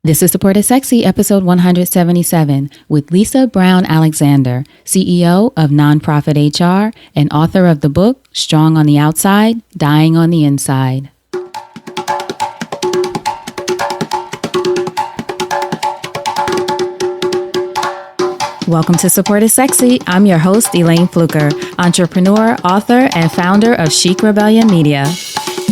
This is Support is Sexy, episode 177, with Lisa Brown Alexander, CEO of Nonprofit HR and author of the book, Strong on the Outside, Dying on the Inside. Welcome to Support is Sexy. I'm your host, Elayne Fluker, entrepreneur, author, and founder of Chic Rebellion Media.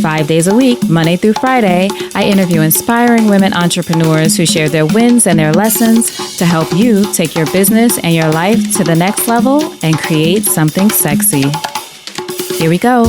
5 days a week, Monday through Friday, I interview inspiring women entrepreneurs who share their wins and their lessons to help you take your business and your life to the next level and create something sexy. Here we go.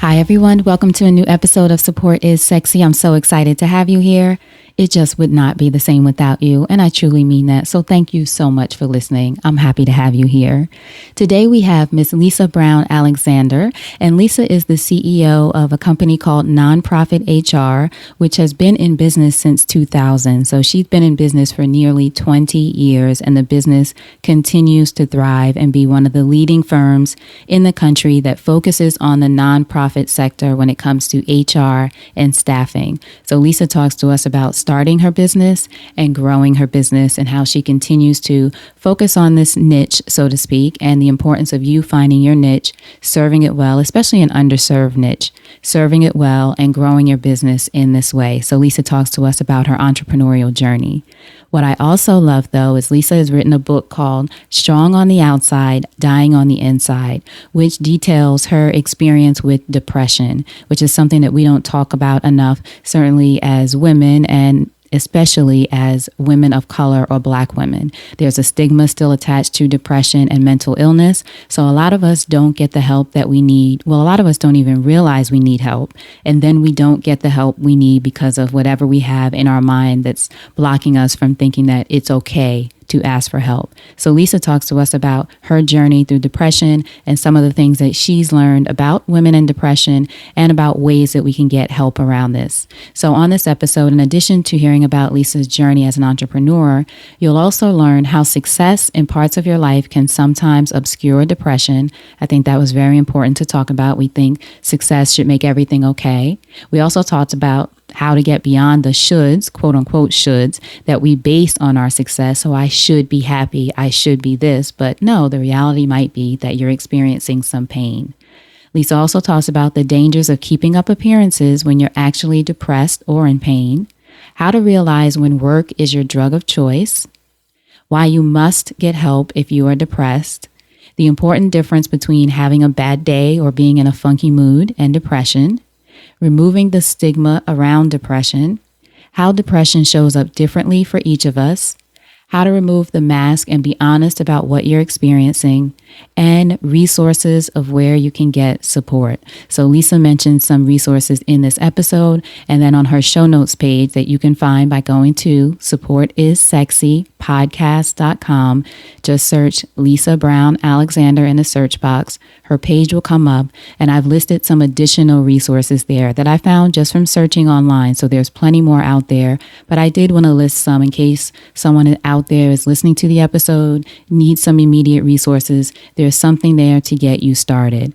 Hi, everyone. Welcome to a new episode of Support is Sexy. I'm so excited to have you here. It just would not be the same without you, and I truly mean that. So thank you so much for listening. I'm happy to have you here. Today we have Miss Lisa Brown Alexander, and Lisa is the CEO of a company called Nonprofit HR, which has been in business since 2000. So she's been in business for nearly 20 years, and the business continues to thrive and be one of the leading firms in the country that focuses on the nonprofit sector when it comes to HR and staffing. So Lisa talks to us about starting her business and growing her business and how she continues to focus on this niche, so to speak, and the importance of you finding your niche, serving it well, especially an underserved niche, serving it well and growing your business in this way. So Lisa talks to us about her entrepreneurial journey. What I also love, though, is Lisa has written a book called Strong on the Outside, Dying on the Inside, which details her experience with depression, which is something that we don't talk about enough, certainly as women and especially as women of color or Black women. There's a stigma still attached to depression and mental illness. So a lot of us don't get the help that we need. Well, a lot of us don't even realize we need help. And then we don't get the help we need because of whatever we have in our mind that's blocking us from thinking that it's okay to ask for help. So Lisa talks to us about her journey through depression and some of the things that she's learned about women and depression and about ways that we can get help around this. So on this episode, in addition to hearing about Lisa's journey as an entrepreneur, you'll also learn how success in parts of your life can sometimes obscure depression. I think that was very important to talk about. We think success should make everything okay. We also talked about how to get beyond the shoulds, quote unquote shoulds, that we base on our success. So I should be happy, I should be this, but no, the reality might be that you're experiencing some pain. Lisa also talks about the dangers of keeping up appearances when you're actually depressed or in pain, how to realize when work is your drug of choice, why you must get help if you are depressed, the important difference between having a bad day or being in a funky mood and depression, removing the stigma around depression, how depression shows up differently for each of us, how to remove the mask and be honest about what you're experiencing, and resources of where you can get support. So Lisa mentioned some resources in this episode, and then on her show notes page that you can find by going to supportissexypodcast.com. Just search Lisa Brown Alexander in the search box. Her page will come up, and I've listed some additional resources there that I found just from searching online. So there's plenty more out there, but I did want to list some in case someone out there is listening to the episode, needs some immediate resources. There's something there to get you started.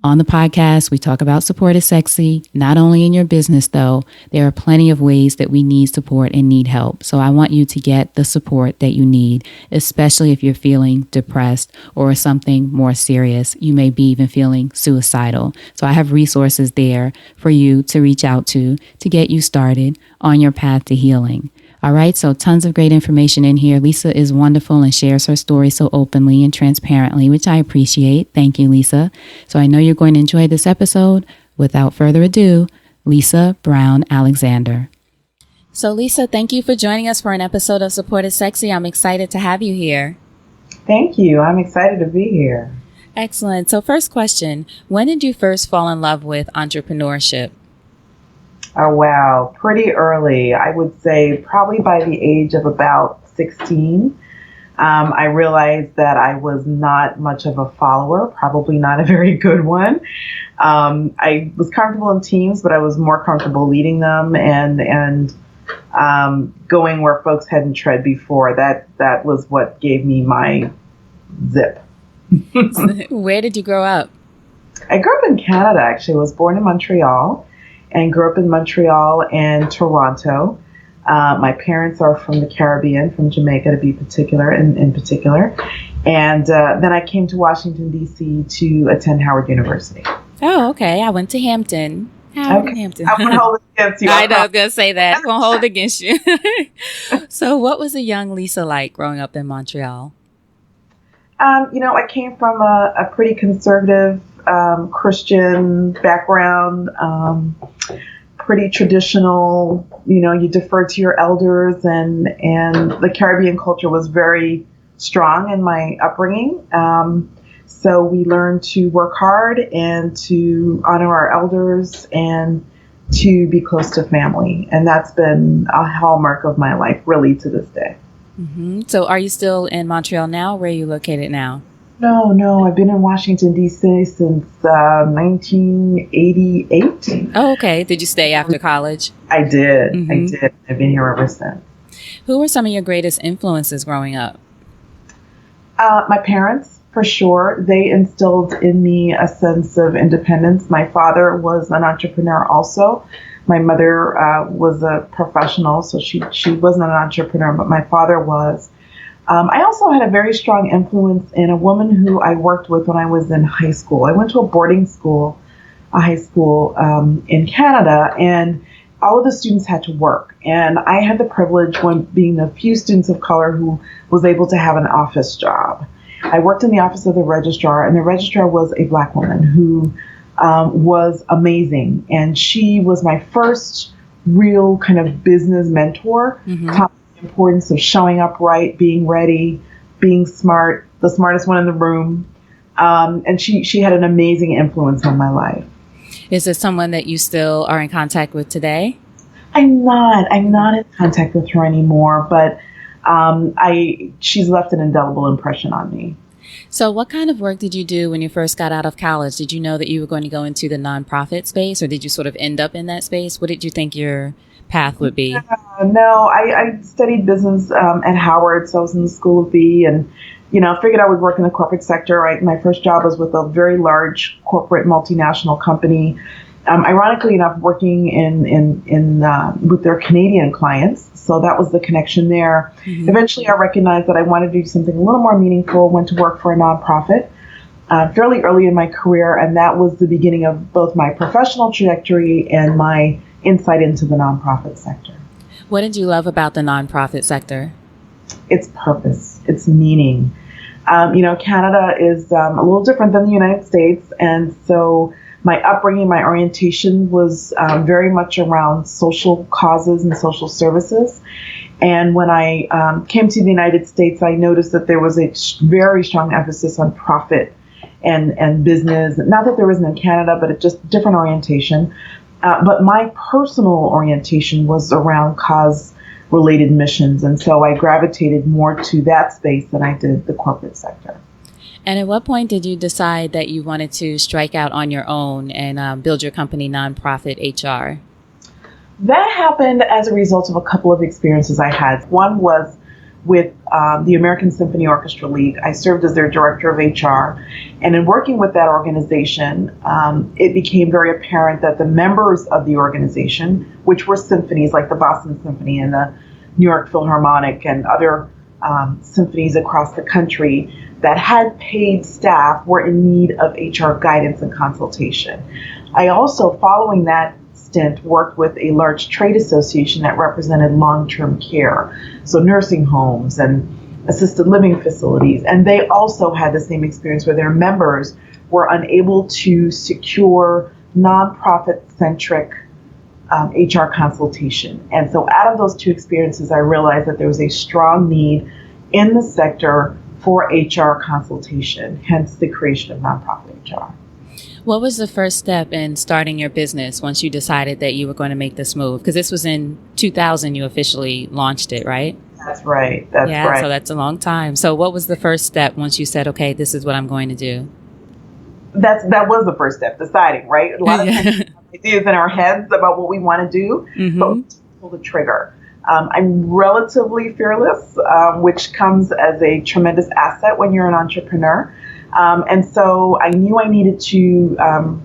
On the podcast, we talk about support is sexy, not only in your business, though. There are plenty of ways that we need support and need help. So I want you to get the support that you need, especially if you're feeling depressed or something more serious. You may be even feeling suicidal. So I have resources there for you to reach out to get you started on your path to healing. All right, so tons of great information in here. Lisa is wonderful and shares her story so openly and transparently, which I appreciate. Thank you, Lisa. So I know you're going to enjoy this episode. Without further ado, Lisa Brown Alexander. So Lisa, thank you for joining us for an episode of Support is Sexy. I'm excited to have you here. Thank you. I'm excited to be here. Excellent. So first question, when did you first fall in love with entrepreneurship? Oh, wow. Pretty early. I would say probably by the age of about 16. I realized that I was not much of a follower, probably not a very good one. I was comfortable in teams, but I was more comfortable leading them and going where folks hadn't tread before. That was what gave me my zip. Where did you grow up? I grew up in Canada, actually. I was born in Montreal and grew up in Montreal and Toronto. My parents are from the Caribbean, from Jamaica to be particular, in particular. And then I came to Washington, D.C. to attend Howard University. Oh, okay. I went to Hampton. Hampton. I won't hold it against you. I know, I was going to say that. I won't hold it against you. So what was a young Lisa like growing up in Montreal? I came from a pretty conservative Christian background, pretty traditional. You defer to your elders, and the Caribbean culture was very strong in my upbringing. So we learned to work hard and to honor our elders and to be close to family. And that's been a hallmark of my life, really, to this day. Mm-hmm. So are you still in Montreal now? Where are you located now? No. I've been in Washington, D.C. since 1988. Oh, okay. Did you stay after college? I did. Mm-hmm. I did. I've been here ever since. Who were some of your greatest influences growing up? My parents, for sure. They instilled in me a sense of independence. My father was an entrepreneur also. My mother was a professional, so she wasn't an entrepreneur, but my father was. I also had a very strong influence in a woman who I worked with when I was in high school. I went to a boarding school, a high school in Canada, and all of the students had to work. And I had the privilege, when being the few students of color who was able to have an office job. I worked in the office of the registrar, and the registrar was a Black woman who was amazing. And she was my first real kind of business mentor, taught me the importance of showing up right, being ready, being smart, the smartest one in the room. And she had an amazing influence on my life. Is this someone that you still are in contact with today? I'm not in contact with her anymore, but she's left an indelible impression on me. So what kind of work did you do when you first got out of college? Did you know that you were going to go into the nonprofit space, or did you sort of end up in that space? What did you think your path would be? No, I studied business at Howard, so I was in the School of B, and figured I would work in the corporate sector. Right, my first job was with a very large corporate multinational company. Ironically enough, working in with their Canadian clients. So that was the connection there. Mm-hmm. Eventually, I recognized that I wanted to do something a little more meaningful, went to work for a nonprofit fairly early in my career, and that was the beginning of both my professional trajectory and my insight into the nonprofit sector. What did you love about the nonprofit sector? Its purpose, its meaning. Canada is a little different than the United States, and so my upbringing, my orientation was very much around social causes and social services. And when I came to the United States, I noticed that there was a very strong emphasis on profit and business. Not that there isn't in Canada, but it's just different orientation. But my personal orientation was around cause-related missions. And so I gravitated more to that space than I did the corporate sector. And at what point did you decide that you wanted to strike out on your own and build your company, Nonprofit HR? That happened as a result of a couple of experiences I had. One was with the American Symphony Orchestra League. I served as their director of HR. And in working with that organization, it became very apparent that the members of the organization, which were symphonies like the Boston Symphony and the New York Philharmonic and other symphonies across the country, that had paid staff were in need of HR guidance and consultation. I also, following that stint, worked with a large trade association that represented long-term care, so nursing homes and assisted living facilities. And they also had the same experience where their members were unable to secure nonprofit-centric HR consultation. And so out of those two experiences, I realized that there was a strong need in the sector for HR consultation, hence the creation of Nonprofit HR. What was the first step in starting your business once you decided that you were going to make this move? Because this was in 2000 you officially launched it, right? That's right. That's right. Yeah, so that's a long time. So what was the first step once you said, okay, this is what I'm going to do? That was the first step, deciding, right? A lot of times we have ideas in our heads about what we want to do, but we pull the trigger. I'm relatively fearless, which comes as a tremendous asset when you're an entrepreneur. And so I knew I needed to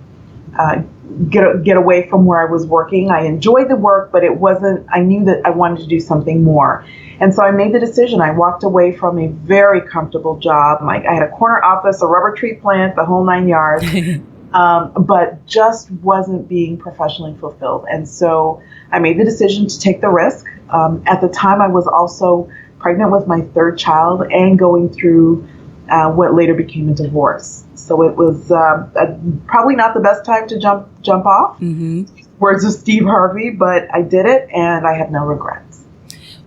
get away from where I was working. I enjoyed the work, but I knew that I wanted to do something more. And so I made the decision. I walked away from a very comfortable job. I had a corner office, a rubber tree plant, the whole 9 yards, but just wasn't being professionally fulfilled. And so I made the decision to take the risk. At the time, I was also pregnant with my third child and going through what later became a divorce. So it was probably not the best time to jump off. Mm-hmm. Words of Steve Harvey, but I did it and I have no regrets.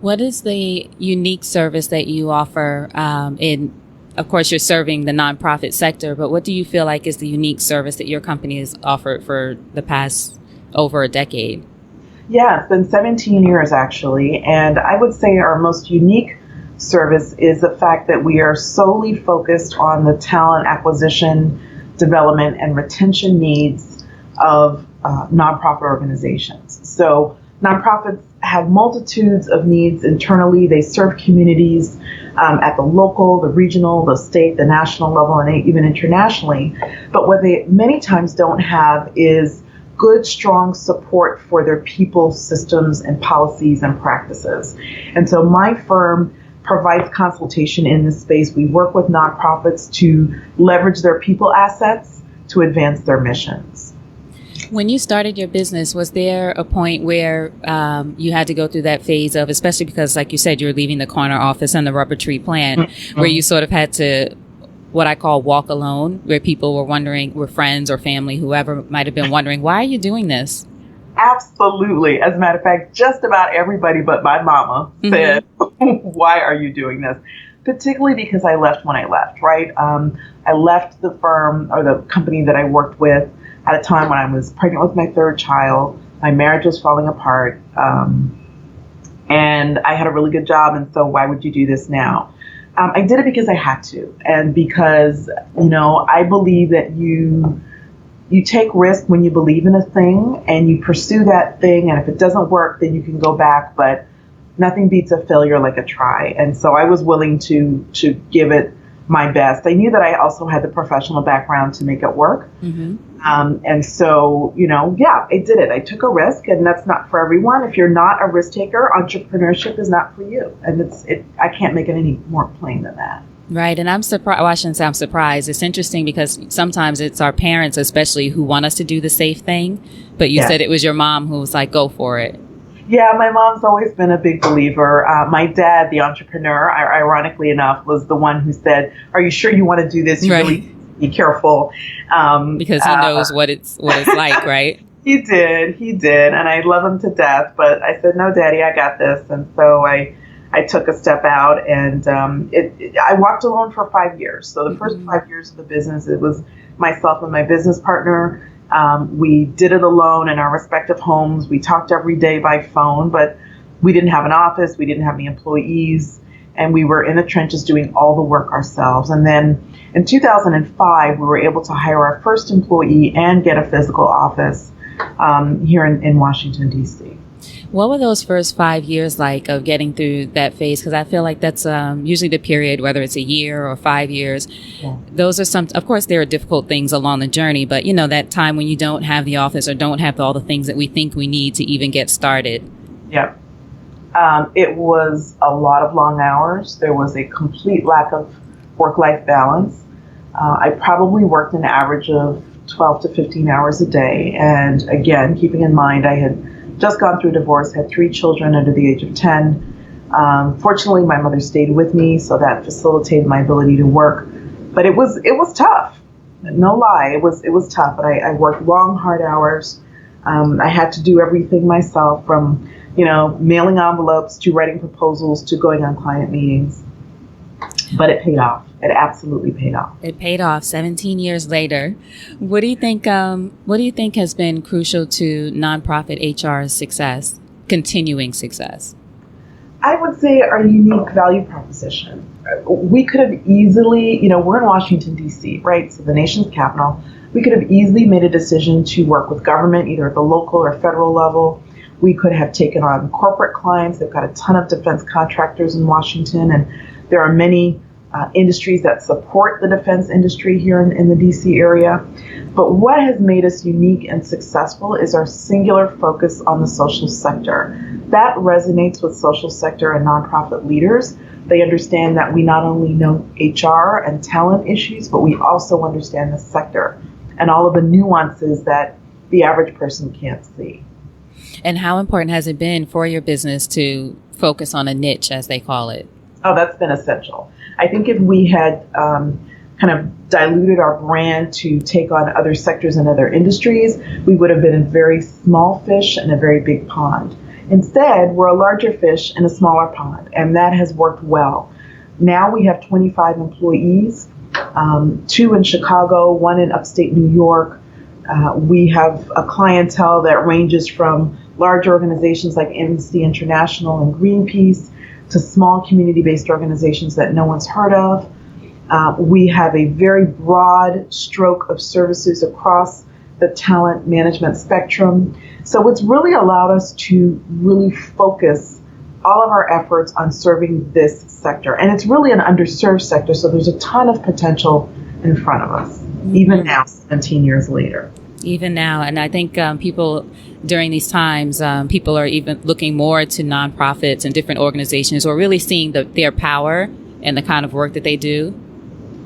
What is the unique service that you offer of course, you're serving the nonprofit sector, but what do you feel like is the unique service that your company has offered for the past over a decade? Yeah, it's been 17 years actually. And I would say our most unique service is the fact that we are solely focused on the talent acquisition, development, and retention needs of nonprofit organizations. So nonprofits have multitudes of needs internally. They serve communities at the local, the regional, the state, the national level, and even internationally. But what they many times don't have is good, strong support for their people, systems, and policies and practices. And so my firm provides consultation in this space. We work with nonprofits to leverage their people assets to advance their missions. When you started your business, was there a point where you had to go through that phase of, especially because, like you said, you were leaving the corner office and the rubber tree plant, mm-hmm. where you sort of had to, what I call walk alone, where people were wondering, were friends or family, whoever might have been wondering, why are you doing this? Absolutely. As a matter of fact, just about everybody but my mama said, mm-hmm. why are you doing this? Particularly because I left when I left, right? I left the firm or the company that I worked with at a time when I was pregnant with my third child. My marriage was falling apart. And I had a really good job. And so why would you do this now? I did it because I had to. And because, I believe that you take risk when you believe in a thing and you pursue that thing. And if it doesn't work, then you can go back. But nothing beats a failure like a try. And so I was willing to give it my best. I knew that I also had the professional background to make it work. Mm-hmm. And so, I did it. I took a risk, and that's not for everyone. If you're not a risk taker, entrepreneurship is not for you. And I can't make it any more plain than that. Right. And I'm surprised. Well, I shouldn't say I'm surprised. It's interesting because sometimes it's our parents, especially, who want us to do the safe thing. But you said it was your mom who was like, go for it. Yeah, my mom's always been a big believer. My dad, the entrepreneur, ironically enough, was the one who said, are you sure you want to do this? You really be careful. Because he knows what it's like, right? He did. And I love him to death. But I said, no, Daddy, I got this. And so I took a step out, and I walked alone for 5 years. So the first 5 years of the business, it was myself and my business partner. We did it alone in our respective homes. We talked every day by phone, but we didn't have an office. We didn't have any employees, and we were in the trenches doing all the work ourselves. And then in 2005, we were able to hire our first employee and get a physical office here in Washington, D.C. What were those first 5 years like of getting through that phase? Because I feel like that's usually the period, whether it's a year or 5 years. Yeah. Those are of course, there are difficult things along the journey, but that time when you don't have the office or don't have all the things that we think we need to even get started. Yep. It was a lot of long hours. There was a complete lack of work-life balance. I probably worked an average of 12 to 15 hours a day. And again, keeping in mind, I had just gone through a divorce, had 3 children under the age of 10. Fortunately, my mother stayed with me, so that facilitated my ability to work. But it was tough. No lie, it was tough. But I worked long, hard hours. I had to do everything myself, from mailing envelopes to writing proposals to going on client meetings. But it paid off. It absolutely paid off. It paid off 17 years later. What do you think has been crucial to nonprofit HR's success, continuing success? I would say our unique value proposition. We could have easily, we're in Washington, D.C., right? So the nation's capital. We could have easily made a decision to work with government, either at the local or federal level. We could have taken on corporate clients. They've got a ton of defense contractors in Washington, and there are many industries that support the defense industry here in the DC area. But what has made us unique and successful is our singular focus on the social sector. That resonates with social sector and nonprofit leaders. They understand that we not only know HR and talent issues, but we also understand the sector and all of the nuances that the average person can't see. And how important has it been for your business to focus on a niche, as they call it? Oh, that's been essential. I think if we had kind of diluted our brand to take on other sectors and other industries, we would have been a very small fish in a very big pond. Instead, we're a larger fish in a smaller pond, and that has worked well. Now we have 25 employees, 2 in Chicago, 1 in upstate New York. We have a clientele that ranges from large organizations like Amnesty International and Greenpeace to small community-based organizations that no one's heard of. We have a very broad stroke of services across the talent management spectrum. So it's really allowed us to really focus all of our efforts on serving this sector. And it's really an underserved sector, so there's a ton of potential in front of us, even now, 17 years later. Even now, and I think people during these times, people are even looking more to nonprofits and different organizations, or really seeing their power and the kind of work that they do.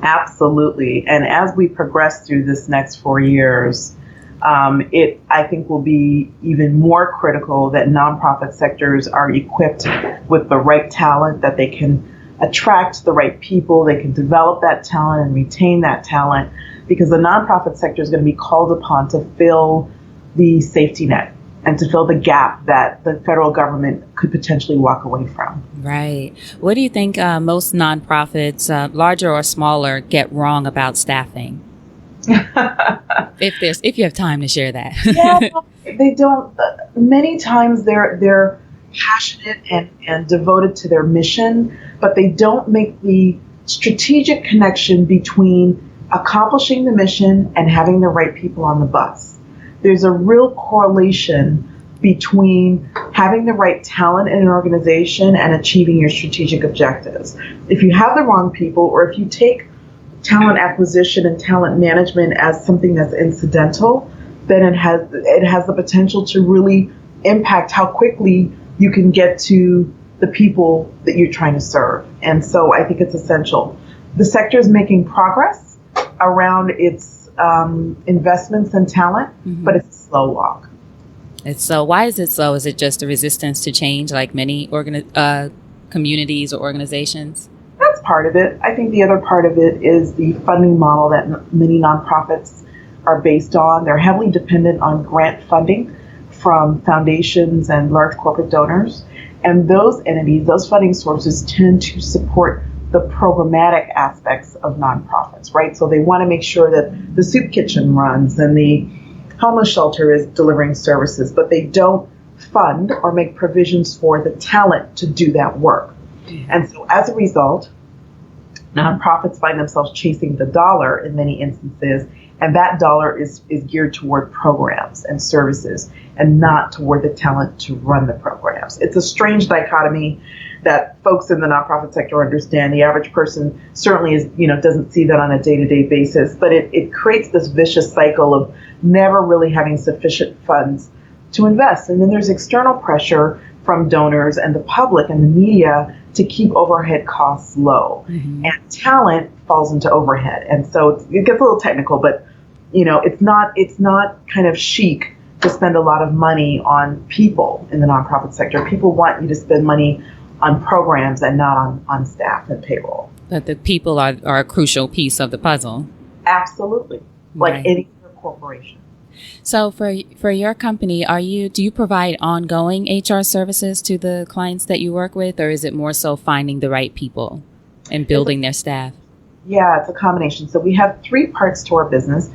Absolutely. And as we progress through this next 4 years, it, I think, will be even more critical that nonprofit sectors are equipped with the right talent, that they can attract the right people, they can develop that talent and retain that talent, because the nonprofit sector is going to be called upon to fill the safety net and to fill the gap that the federal government could potentially walk away from. Right. What do you think most nonprofits, larger or smaller, get wrong about staffing? If you have time to share that. Yeah, they don't. Many times they're passionate and devoted to their mission, but they don't make the strategic connection between accomplishing the mission and having the right people on the bus. There's a real correlation between having the right talent in an organization and achieving your strategic objectives. If you have the wrong people, or if you take talent acquisition and talent management as something that's incidental, then it has the potential to really impact how quickly you can get to the people that you're trying to serve. And so I think it's essential. The sector is making progress around its investments in talent, but it's a slow walk. It's so. Why is it slow? Is it just a resistance to change, like many communities or organizations? That's part of it. I think the other part of it is the funding model that many nonprofits are based on. They're heavily dependent on grant funding from foundations and large corporate donors. And those entities, those funding sources, tend to support the programmatic aspects of nonprofits, right? So they want to make sure that the soup kitchen runs and the homeless shelter is delivering services, but they don't fund or make provisions for the talent to do that work. And so as a result, nonprofits find themselves chasing the dollar in many instances, and that dollar is geared toward programs and services and not toward the talent to run the programs. It's a strange dichotomy that folks in the nonprofit sector understand. The average person certainly doesn't see that on a day-to-day basis, but it creates this vicious cycle of never really having sufficient funds to invest. And then there's external pressure from donors and the public and the media to keep overhead costs low. And talent falls into overhead. And so it gets a little technical, but it's not kind of chic to spend a lot of money on people in the nonprofit sector. People want you to spend money on programs and not on staff and payroll. But the people are a crucial piece of the puzzle. Absolutely. Like any other corporation. So for your company, do you provide ongoing HR services to the clients that you work with, or is it more so finding the right people and building their staff? Yeah, it's a combination. So we have 3 parts to our business.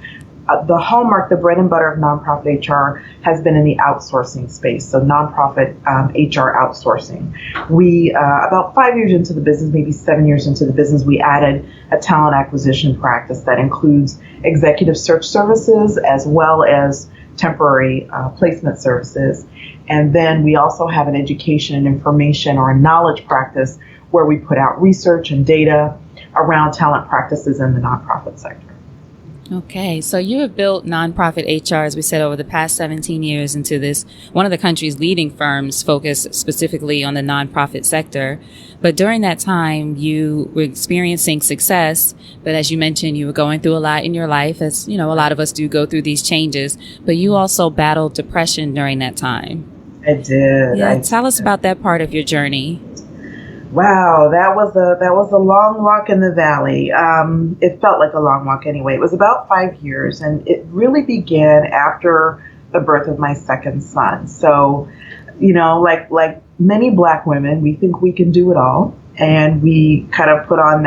The hallmark, the bread and butter of nonprofit HR has been in the outsourcing space. So nonprofit HR outsourcing. We, about 5 years into the business, maybe 7 years into the business, we added a talent acquisition practice that includes executive search services as well as temporary placement services. And then we also have an education and information or a knowledge practice where we put out research and data. around talent practices in the nonprofit sector. Okay, so you have built nonprofit HR, as we said, over the past 17 years into this, one of the country's leading firms focused specifically on the nonprofit sector. But during that time, you were experiencing success. But as you mentioned, you were going through a lot in your life, as you know, a lot of us do go through these changes. But you also battled depression during that time. I did. Yeah, tell us about that part of your journey. Wow, that was a long walk in the valley. It felt like a long walk anyway. It was about 5 years, and it really began after the birth of my second son. So, like many Black women, we think we can do it all, and we kind of put on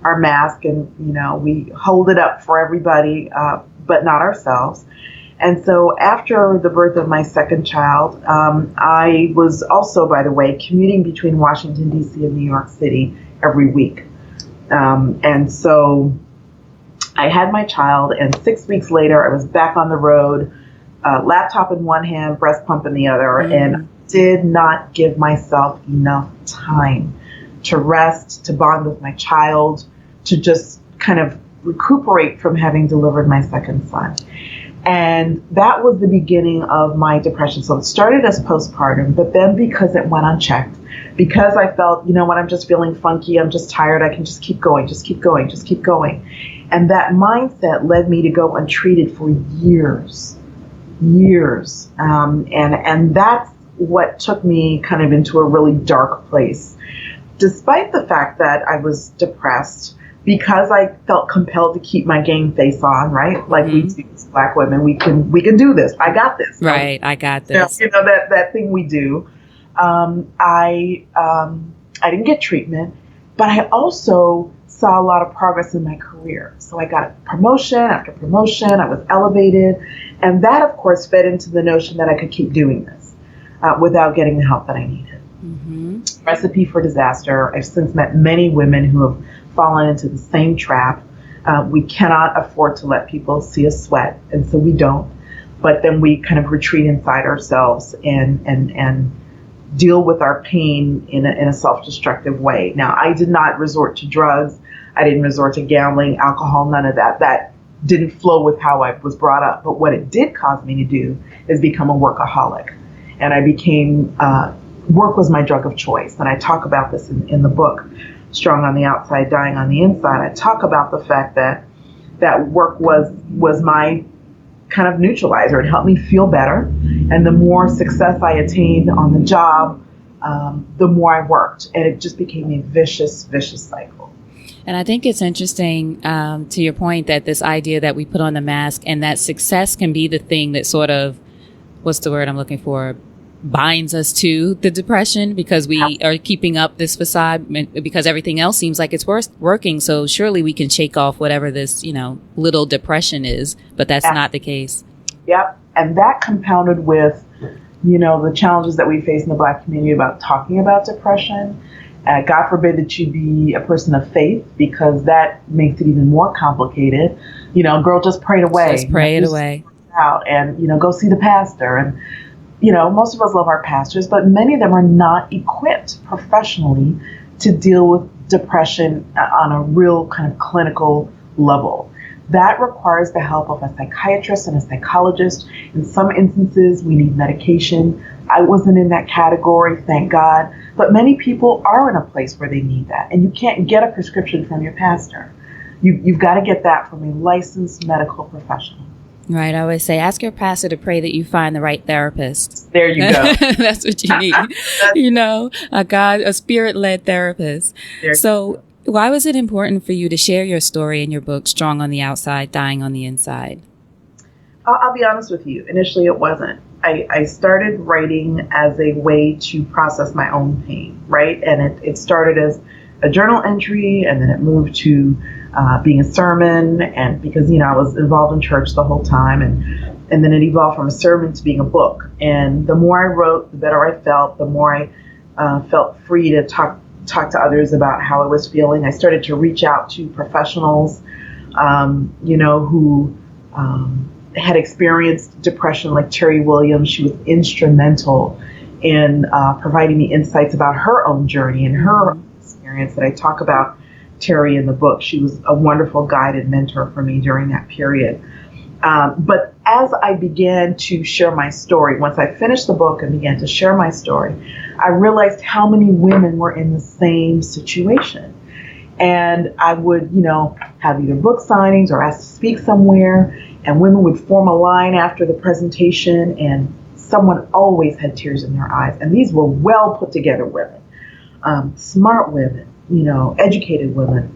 our mask, and we hold it up for everybody, but not ourselves. And so after the birth of my second child, I was also, by the way, commuting between Washington, D.C. and New York City every week. And so I had my child, and 6 weeks later, I was back on the road, laptop in one hand, breast pump in the other, and did not give myself enough time to rest, to bond with my child, to just kind of recuperate from having delivered my second son. And that was the beginning of my depression. So it started as postpartum, but then because it went unchecked, because I felt, I'm just feeling funky, I'm just tired, I can just keep going. And that mindset led me to go untreated for years. And that's what took me kind of into a really dark place. Despite the fact that I was depressed, because I felt compelled to keep my game face on, right? Like we do as Black women, we can do this. I got this. Right, I got this. That thing we do. I didn't get treatment, but I also saw a lot of progress in my career. So I got promotion after promotion. I was elevated, and that, of course, fed into the notion that I could keep doing this without getting the help that I needed. Recipe for disaster. I've since met many women who have fallen into the same trap. We cannot afford to let people see us sweat, and so we don't. But then we kind of retreat inside ourselves and deal with our pain in a self-destructive way. Now, I did not resort to drugs. I didn't resort to gambling, alcohol, none of that. That didn't flow with how I was brought up. But what it did cause me to do is become a workaholic. And I became, work was my drug of choice. And I talk about this in the book, Strong on the Outside, Dying on the Inside. I talk about the fact that work was my kind of neutralizer. It helped me feel better. And the more success I attained on the job, the more I worked. And it just became a vicious cycle. And I think it's interesting, to your point, that this idea that we put on the mask and that success can be the thing that sort of, what's the word I'm looking for, binds us to the depression, because we are keeping up this facade because everything else seems like it's working. So surely we can shake off whatever this, little depression is, but that's not the case. Yep. And that compounded with, the challenges that we face in the Black community about talking about depression. God forbid that you be a person of faith, because that makes it even more complicated. Girl, just pray it away. Just pray it away. Out and, go see the pastor. And, most of us love our pastors, but many of them are not equipped professionally to deal with depression on a real kind of clinical level. That requires the help of a psychiatrist and a psychologist. In some instances, we need medication. I wasn't in that category, thank God. But many people are in a place where they need that. And you can't get a prescription from your pastor. You've got to get that from a licensed medical professional. Right. I always say, ask your pastor to pray that you find the right therapist. There you go. That's what you need. A spirit-led therapist. So why was it important for you to share your story in your book, Strong on the Outside, Dying on the Inside? I'll be honest with you. Initially, it wasn't. I started writing as a way to process my own pain, right? And it started as a journal entry, and then it moved to being a sermon, and because I was involved in church the whole time, and then it evolved from a sermon to being a book. And the more I wrote, the better I felt. The more I felt free to talk to others about how I was feeling. I started to reach out to professionals, who had experienced depression, like Terry Williams. She was instrumental in providing me insights about her own journey and her experience that I talk about Terry in the book. She was a wonderful guide and mentor for me during that period. But as I began to share my story, once I finished the book and began to share my story, I realized how many women were in the same situation. And I would, have either book signings or ask to speak somewhere, and women would form a line after the presentation, and someone always had tears in their eyes. And these were well put together women, smart women, educated women.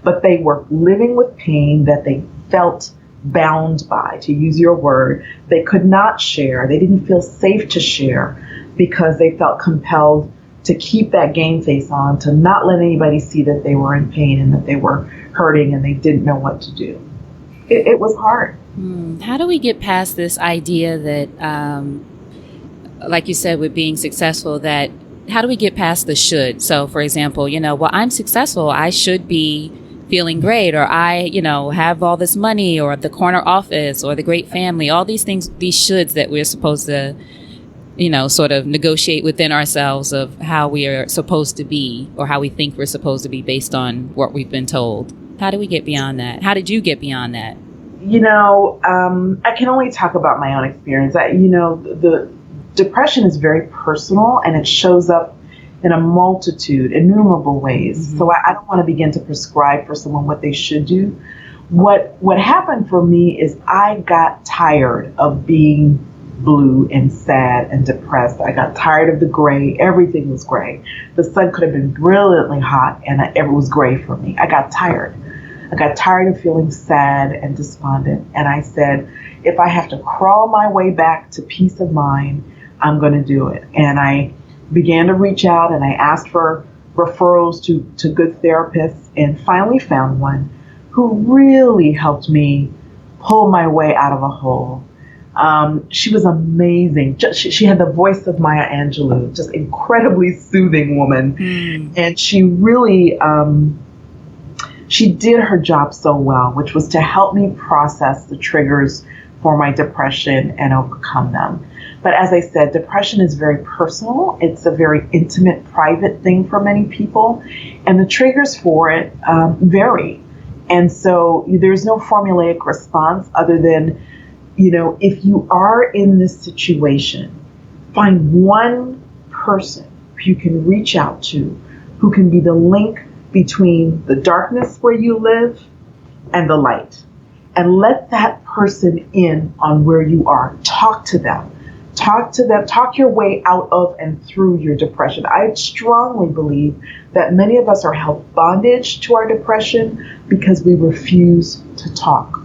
But they were living with pain that they felt bound by, to use your word. They could not share. They didn't feel safe to share because they felt compelled to keep that game face on, to not let anybody see that they were in pain and that they were hurting and they didn't know what to do. It was hard. How do we get past this idea that, like you said, with being successful, that how do we get past the should? So, for example, well, I'm successful. I should be feeling great, or I, have all this money, or the corner office, or the great family, all these things, these shoulds that we're supposed to, sort of negotiate within ourselves of how we are supposed to be, or how we think we're supposed to be based on what we've been told. How do we get beyond that? How did you get beyond that? I can only talk about my own experience. The depression is very personal, and it shows up in a multitude, innumerable ways. Mm-hmm. So I don't want to begin to prescribe for someone what they should do. What happened for me is I got tired of being blue and sad and depressed. I got tired of the gray. Everything was gray. The sun could have been brilliantly hot, and it was gray for me. I got tired. I got tired of feeling sad and despondent. And I said, if I have to crawl my way back to peace of mind, I'm going to do it. And I began to reach out, and I asked for referrals to good therapists, and finally found one who really helped me pull my way out of a hole. She was amazing. She had the voice of Maya Angelou, just incredibly soothing woman. And she really, she did her job so well, which was to help me process the triggers for my depression and overcome them. But as I said, depression is very personal. It's a very intimate, private thing for many people. And the triggers for it vary. And so there's no formulaic response other than, if you are in this situation, find one person who you can reach out to, who can be the link between the darkness where you live and the light. And let that person in on where you are. Talk to them. Talk your way out of and through your depression. I strongly believe that many of us are held bondage to our depression because we refuse to talk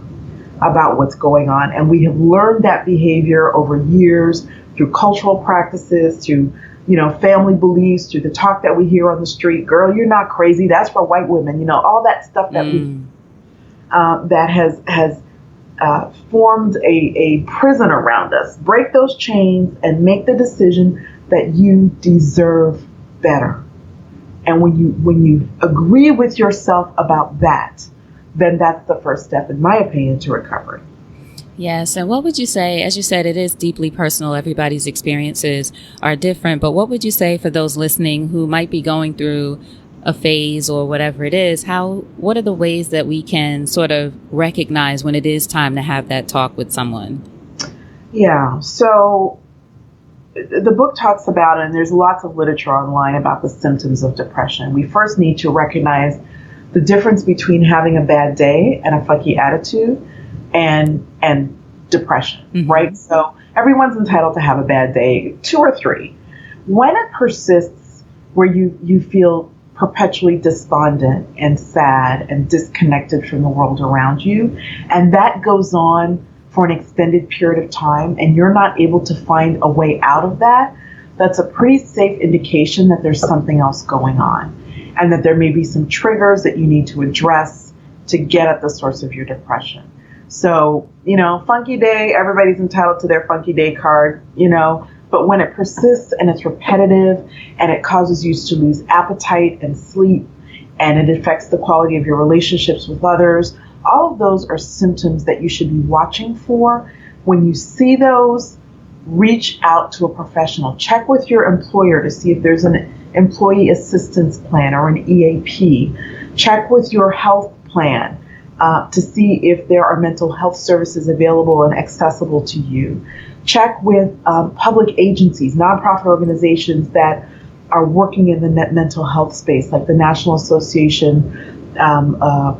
about what's going on. And we have learned that behavior over years through cultural practices, through family beliefs, through the talk that we hear on the street. Girl, you're not crazy. That's for white women. All that stuff that that has formed a prison around us. Break those chains and make the decision that you deserve better. And when you agree with yourself about that, then that's the first step, in my opinion, to recovery. Yes. And what would you say, as you said, it is deeply personal. Everybody's experiences are different. But what would you say for those listening who might be going through a phase or whatever it is? What are the ways that we can sort of recognize when it is time to have that talk with someone? Yeah. So the book talks about, and there's lots of literature online about the symptoms of depression. We first need to recognize the difference between having a bad day and a funky attitude and depression, right? So everyone's entitled to have a bad day, 2 or 3. When it persists where you feel perpetually despondent and sad and disconnected from the world around you, and that goes on for an extended period of time, and you're not able to find a way out of that, that's a pretty safe indication that there's something else going on, and that there may be some triggers that you need to address to get at the source of your depression. So, funky day, everybody's entitled to their funky day card, but when it persists and it's repetitive and it causes you to lose appetite and sleep, and it affects the quality of your relationships with others, all of those are symptoms that you should be watching for. When you see those, reach out to a professional. Check with your employer to see if there's an employee assistance plan or an EAP. Check with your health plan to see if there are mental health services available and accessible to you. Check with public agencies, nonprofit organizations that are working in the mental health space, like the National Association of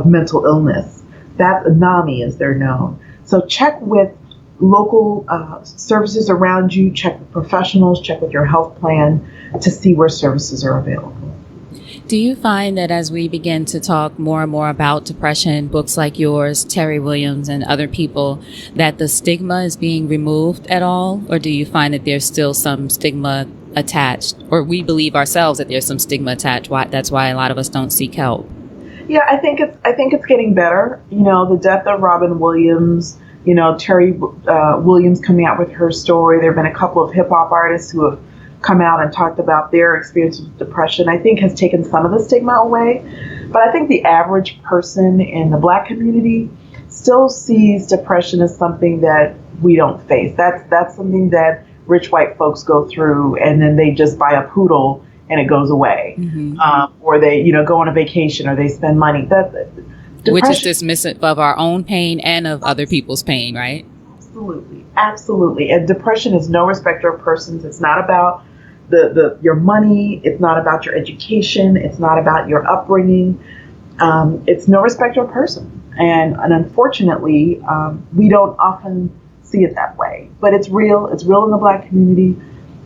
Mental Illness. That NAMI, as they're known. So check with local services around you, check with professionals, check with your health plan to see where services are available. Do you find that as we begin to talk more and more about depression, books like yours, Terry Williams, and other people, that the stigma is being removed at all? Or do you find that there's still some stigma attached? Or we believe ourselves that there's some stigma attached? That's why a lot of us don't seek help. Yeah, I think it's getting better. You know, the death of Robin Williams, you know, Terry Williams coming out with her story. There have been a couple of hip hop artists who have come out and talked about their experience with depression, I think has taken some of the stigma away. But I think the average person in the Black community still sees depression as something that we don't face. That's something that rich white folks go through, and then they just buy a poodle and it goes away. Mm-hmm. Or they, you know, go on a vacation, or they spend money. Which is dismissive of our own pain and of other people's pain, right? Absolutely. And depression is no respecter of persons. It's not about your money. It's not about your education. It's not about your upbringing. It's no respecter of person. And unfortunately, we don't often see it that way. But it's real. It's real in the Black community.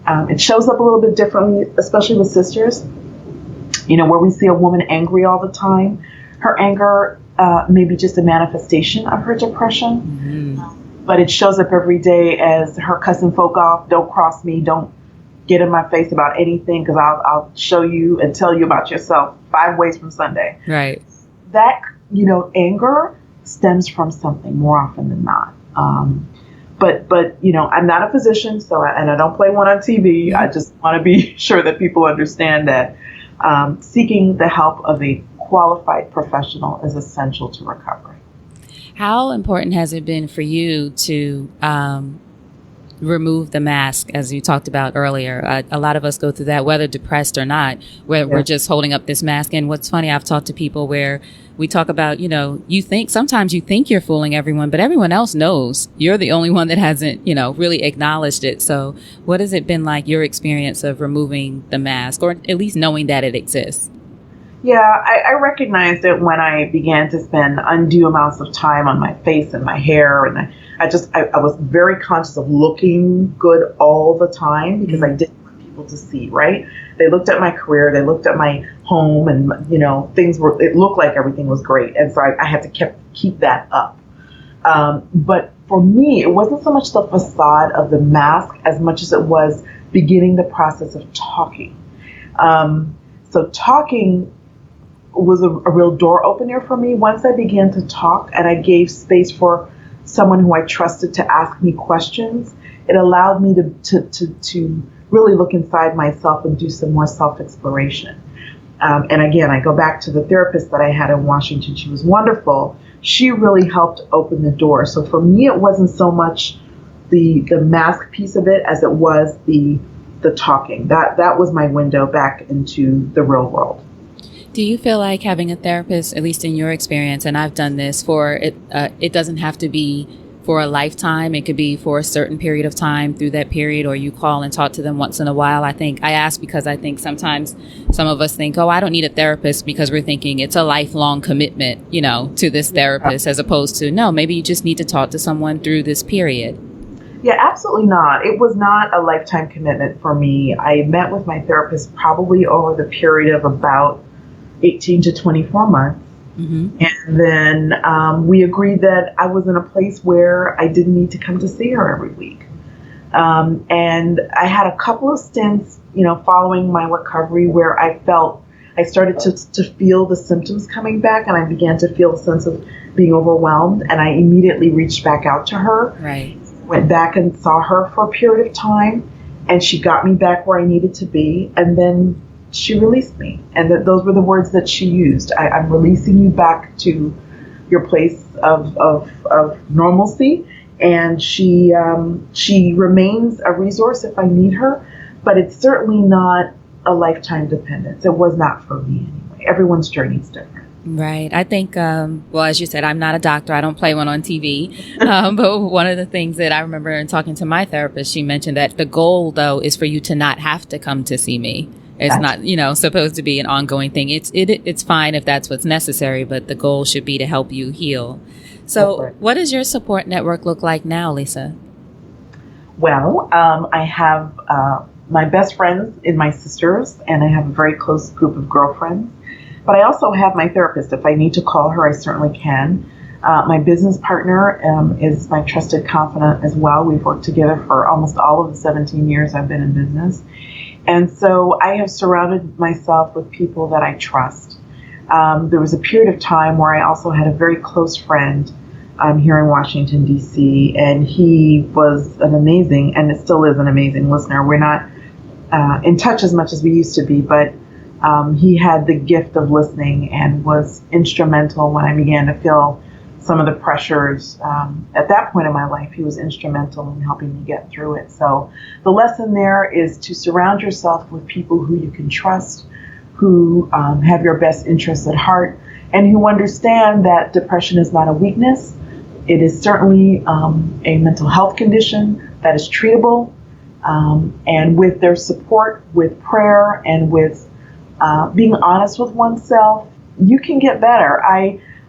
It shows up a little bit differently, especially with sisters. You know, where we see a woman angry all the time. Her anger may be just a manifestation of her depression. Mm-hmm. But it shows up every day as her cussing folk off. Don't cross me. Don't get in my face about anything, because I'll show you and tell you about yourself 5 ways from Sunday. Right. That, you know, anger stems from something more often than not. But you know, I'm not a physician, and I don't play one on TV. Mm-hmm. I just want to be sure that people understand that seeking the help of a qualified professional is essential to recovery. How important has it been for you to remove the mask, as you talked about earlier? A lot of us go through that, whether depressed or not, where we're just holding up this mask. And what's funny, I've talked to people where we talk about, you know, sometimes you think you're fooling everyone, but everyone else knows. You're the only one that hasn't, you know, really acknowledged it. So what has it been like, your experience of removing the mask, or at least knowing that it exists? Yeah, I recognized it when I began to spend undue amounts of time on my face and my hair. And I was very conscious of looking good all the time, because I didn't want people to see, right? They looked at my career, they looked at my home, and, you know, it looked like everything was great. And so I had to keep that up. But for me, it wasn't so much the facade of the mask as much as it was beginning the process of talking. So talking was a real door opener for me. Once I began to talk and I gave space for someone who I trusted to ask me questions, it allowed me to really look inside myself and do some more self-exploration. And again, I go back to the therapist that I had in Washington. She was wonderful. She really helped open the door. So for me, it wasn't so much the mask piece of it as it was the talking. That was my window back into the real world. Do you feel like having a therapist, at least in your experience, and I've done this for it, it doesn't have to be for a lifetime. It could be for a certain period of time, through that period, or you call and talk to them once in a while. I ask because I think sometimes some of us think, oh, I don't need a therapist, because we're thinking it's a lifelong commitment, you know, to this therapist, as opposed to, no, maybe you just need to talk to someone through this period. Yeah, absolutely not. It was not a lifetime commitment for me. I met with my therapist probably over the period of about 18 to 24 months. Mm-hmm. And then we agreed that I was in a place where I didn't need to come to see her every week. And I had a couple of stints, you know, following my recovery, where I started to feel the symptoms coming back, and I began to feel a sense of being overwhelmed. And I immediately reached back out to her. Right. Went back and saw her for a period of time, and she got me back where I needed to be. And then she released me. And those were the words that she used. I'm releasing you back to your place of normalcy. And she remains a resource if I need her, but it's certainly not a lifetime dependence. It was not for me anyway. everyone's journey is different. Right. I think, well, as you said, I'm not a doctor. I don't play one on TV. But one of the things that I remember in talking to my therapist, she mentioned that the goal, though, is for you to not have to come to see me. It's not, supposed to be an ongoing thing. It's fine if that's what's necessary, but the goal should be to help you heal. So what does your support network look like now, Lisa? Well, I have my best friends in my sisters, and I have a very close group of girlfriends. But I also have my therapist. If I need to call her, I certainly can. My business partner is my trusted confidant as well. We've worked together for almost all of the 17 years I've been in business. And so I have surrounded myself with people that I trust. There was a period of time where I also had a very close friend here in Washington, D.C., and he was an amazing, and it still is an amazing listener. We're not in touch as much as we used to be, but he had the gift of listening and was instrumental when I began to feel some of the pressures. At that point in my life, he was instrumental in helping me get through it. So the lesson there is to surround yourself with people who you can trust, who have your best interests at heart, and who understand that depression is not a weakness. It is certainly a mental health condition that is treatable. And with their support, with prayer, and with being honest with oneself, you can get better.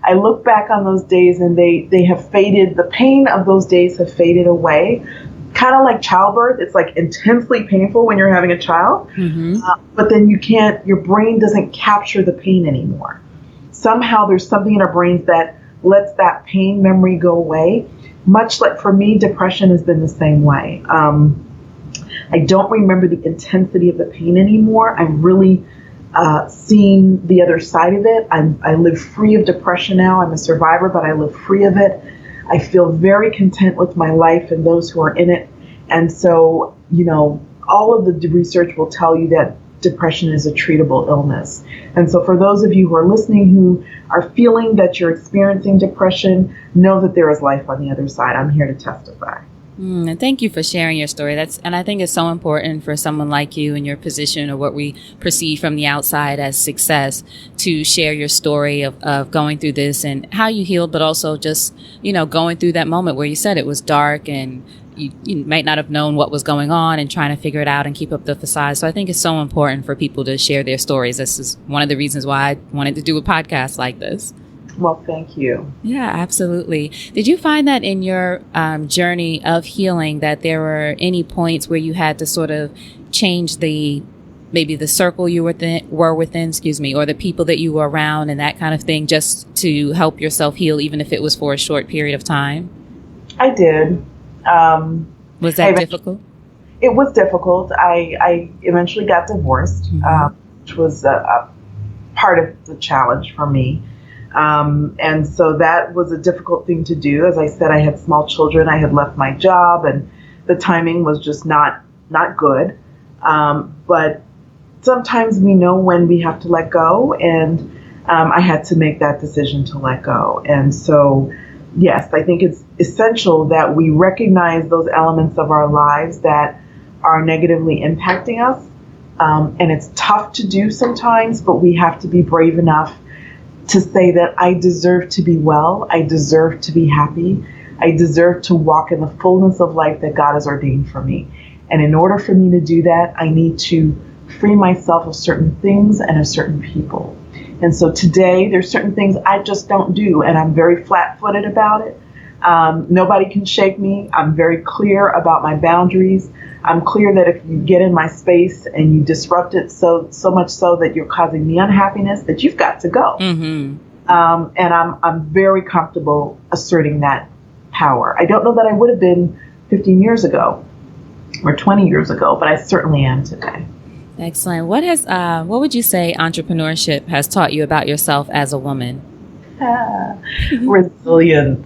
I look back on those days and they have faded. The pain of those days have faded away. Kind of like childbirth. It's like intensely painful when you're having a child, but then your brain doesn't capture the pain anymore. Somehow there's something in our brains that lets that pain memory go away. Much like for me, depression has been the same way. I don't remember the intensity of the pain anymore. I'm really seeing the other side of it. I live free of depression now. I'm a survivor, but I live free of it. I feel very content with my life and those who are in it. And so, all of the research will tell you that depression is a treatable illness. And so for those of you who are listening who are feeling that you're experiencing depression, know that there is life on the other side. I'm here to testify. And thank you for sharing your story. And I think it's so important for someone like you in your position, or what we perceive from the outside as success, to share your story of going through this and how you healed, but also just, going through that moment where you said it was dark and you might not have known what was going on and trying to figure it out and keep up the facade. So I think it's so important for people to share their stories. This is one of the reasons why I wanted to do a podcast like this. Well, thank you. Yeah, absolutely. Did you find that in your journey of healing that there were any points where you had to sort of change maybe the circle you were within, or the people that you were around and that kind of thing, just to help yourself heal, even if it was for a short period of time? I did. Was that difficult? It was difficult. I eventually got divorced, which was a part of the challenge for me. And so that was a difficult thing to do. As I said, I had small children. I had left my job, and the timing was just not good. But sometimes we know when we have to let go, and I had to make that decision to let go. And so, yes, I think it's essential that we recognize those elements of our lives that are negatively impacting us. And it's tough to do sometimes, but we have to be brave enough to say that I deserve to be well, I deserve to be happy, I deserve to walk in the fullness of life that God has ordained for me. And in order for me to do that, I need to free myself of certain things and of certain people. And so today, there's certain things I just don't do, and I'm very flat-footed about it. Nobody can shake me. I'm very clear about my boundaries. I'm clear that if you get in my space and you disrupt it so much so that you're causing me unhappiness, that you've got to go. And I'm very comfortable asserting that power. I don't know that I would have been 15 years ago or 20 years ago, but I certainly am today. Excellent. What would you say entrepreneurship has taught you about yourself as a woman? Resilience,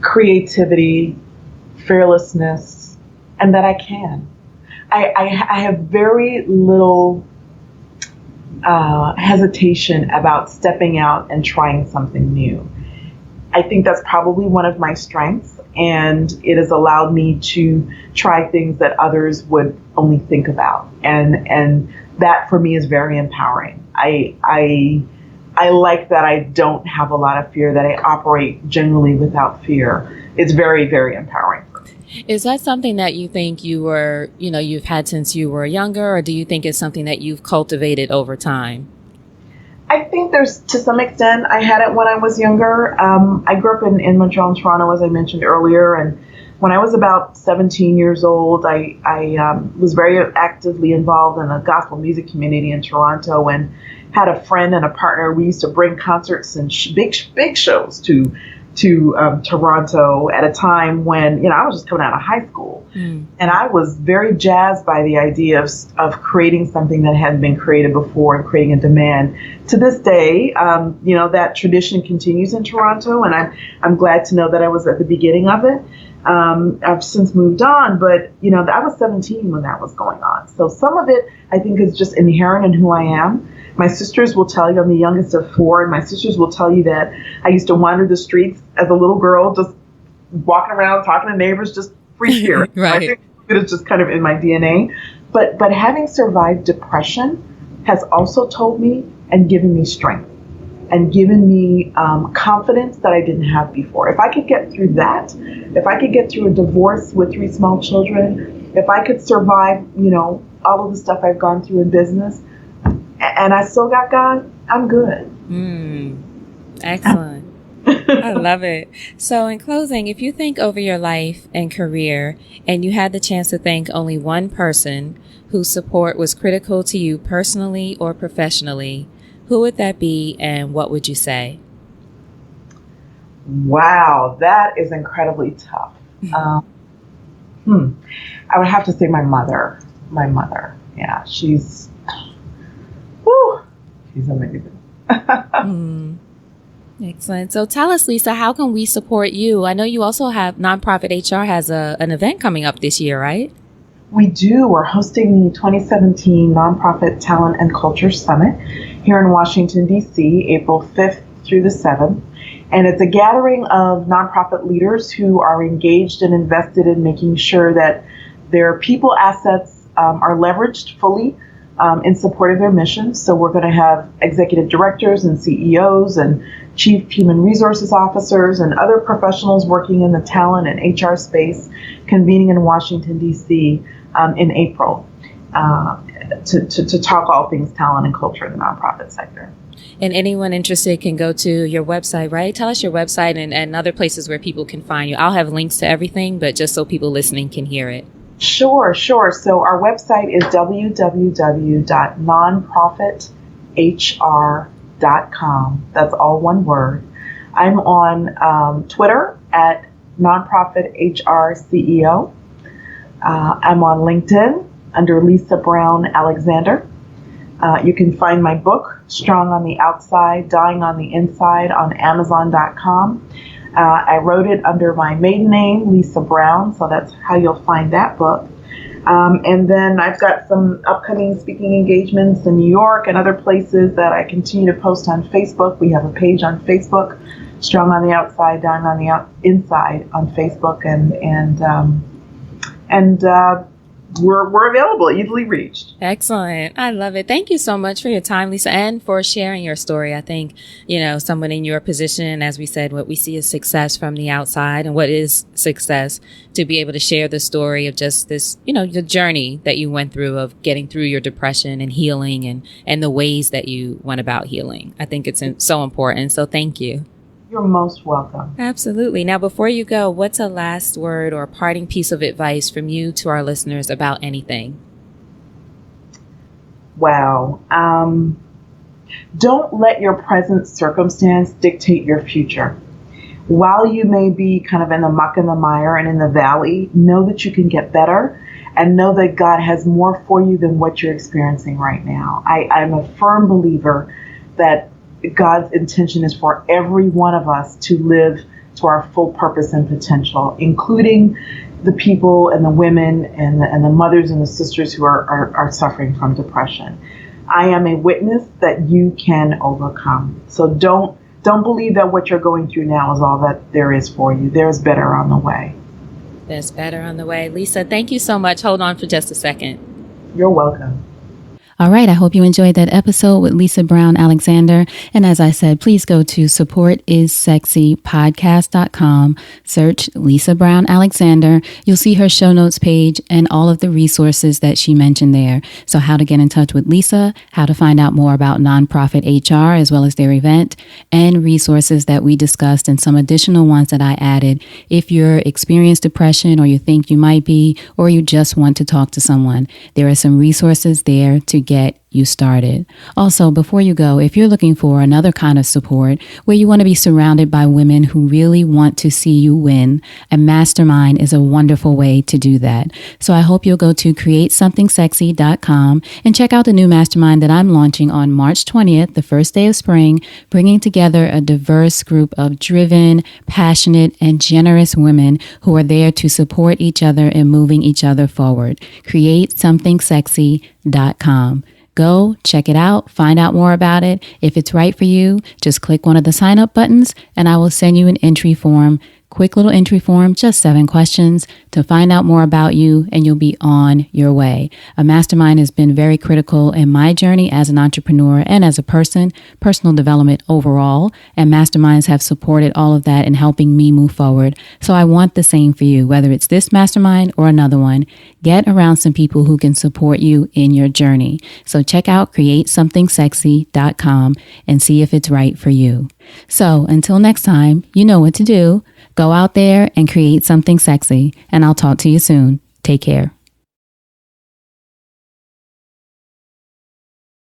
creativity, fearlessness, and that I can. I have very little hesitation about stepping out and trying something new. I think that's probably one of my strengths, and it has allowed me to try things that others would only think about. And that for me is very empowering. I like that I don't have a lot of fear, that I operate generally without fear. It's very, very empowering for me. Is that something that you think you've had since you were younger, or do you think it's something that you've cultivated over time? I think there's, to some extent, I had it when I was younger. I grew up in Montreal and Toronto, as I mentioned earlier, and when I was about 17 years old, I was very actively involved in a gospel music community in Toronto, and had a friend and a partner. We used to bring concerts and big shows to Toronto at a time when, I was just coming out of high school. And I was very jazzed by the idea of creating something that hadn't been created before and creating a demand. To this day, that tradition continues in Toronto, and I'm glad to know that I was at the beginning of it. I've since moved on, but, I was 17 when that was going on. So some of it, I think, is just inherent in who I am. My sisters will tell you, I'm the youngest of four, and my sisters will tell you that I used to wander the streets as a little girl, just walking around, talking to neighbors, just free spirit. Right. I think it's just kind of in my DNA. But having survived depression has also told me and given me strength and given me confidence that I didn't have before. If I could get through that, if I could get through a divorce with 3 small children, if I could survive, all of the stuff I've gone through in business, and I still got God, I'm good. Excellent. I love it. So in closing, if you think over your life and career and you had the chance to thank only one person whose support was critical to you personally or professionally, who would that be and what would you say? Wow, that is incredibly tough. I would have to say my mother. Yeah, she's amazing. Excellent. So tell us, Lisa, how can we support you? I know you also have Nonprofit HR has an event coming up this year, right? We do. We're hosting the 2017 Nonprofit Talent and Culture Summit here in Washington, D.C., April 5th through the 7th. And it's a gathering of nonprofit leaders who are engaged and invested in making sure that their people assets are leveraged fully in support of their mission. So we're going to have executive directors and CEOs and chief human resources officers and other professionals working in the talent and HR space convening in Washington, D.C. In April to talk all things talent and culture in the nonprofit sector. And anyone interested can go to your website, right? Tell us your website and other places where people can find you. I'll have links to everything, but just so people listening can hear it. Sure. So our website is www.nonprofithr.com. That's all one word. I'm on Twitter at nonprofithrceo. I'm on LinkedIn under Lisa Brown Alexander. You can find my book, Strong on the Outside, Dying on the Inside, on Amazon.com. I wrote it under my maiden name, Lisa Brown, so that's how you'll find that book. And then I've got some upcoming speaking engagements in New York and other places that I continue to post on Facebook. We have a page on Facebook, Strong on the Outside, Dying on the Inside on Facebook, and we're available, easily reached. Excellent. I love it. Thank you so much for your time, Lisa, and for sharing your story. I think, someone in your position, as we said, what we see is success from the outside and what is success, to be able to share the story of just this, the journey that you went through of getting through your depression and healing and the ways that you went about healing. I think it's so important. So thank you. You're most welcome. Absolutely. Now, before you go, what's a last word or parting piece of advice from you to our listeners about anything? Wow. Don't let your present circumstance dictate your future. While you may be kind of in the muck and the mire and in the valley, know that you can get better and know that God has more for you than what you're experiencing right now. I'm a firm believer that God's intention is for every one of us to live to our full purpose and potential, including the people and the women and the mothers and the sisters who are suffering from depression. I am a witness that you can overcome. So don't believe that what you're going through now is all that there is for you. There's better on the way. There's better on the way. Lisa, thank you so much. Hold on for just a second. You're welcome. All right, I hope you enjoyed that episode with Lisa Brown Alexander. And as I said, please go to supportissexypodcast.com, search Lisa Brown Alexander. You'll see her show notes page and all of the resources that she mentioned there. So how to get in touch with Lisa, how to find out more about nonprofit HR as well as their event, and resources that we discussed and some additional ones that I added if you're experiencing depression or you think you might be, or you just want to talk to someone. There are some resources there to get you started. Also, before you go, if you're looking for another kind of support where you want to be surrounded by women who really want to see you win, a mastermind is a wonderful way to do that. So I hope you'll go to createsomething.sexy.com and check out the new mastermind that I'm launching on March 20th, the first day of spring, bringing together a diverse group of driven, passionate, and generous women who are there to support each other and moving each other forward. createsomething.sexy.com. Go check it out, find out more about it. If it's right for you, just click one of the sign up buttons and I will send you an entry form. Quick little entry form, just 7 questions to find out more about you, and you'll be on your way. A mastermind has been very critical in my journey as an entrepreneur and as a person, personal development overall, and masterminds have supported all of that in helping me move forward. So I want the same for you, whether it's this mastermind or another one. Get around some people who can support you in your journey. So check out createsomething.sexy.com and see if it's right for you. So until next time, you know what to do. Go out there and create something sexy, and I'll talk to you soon. Take care.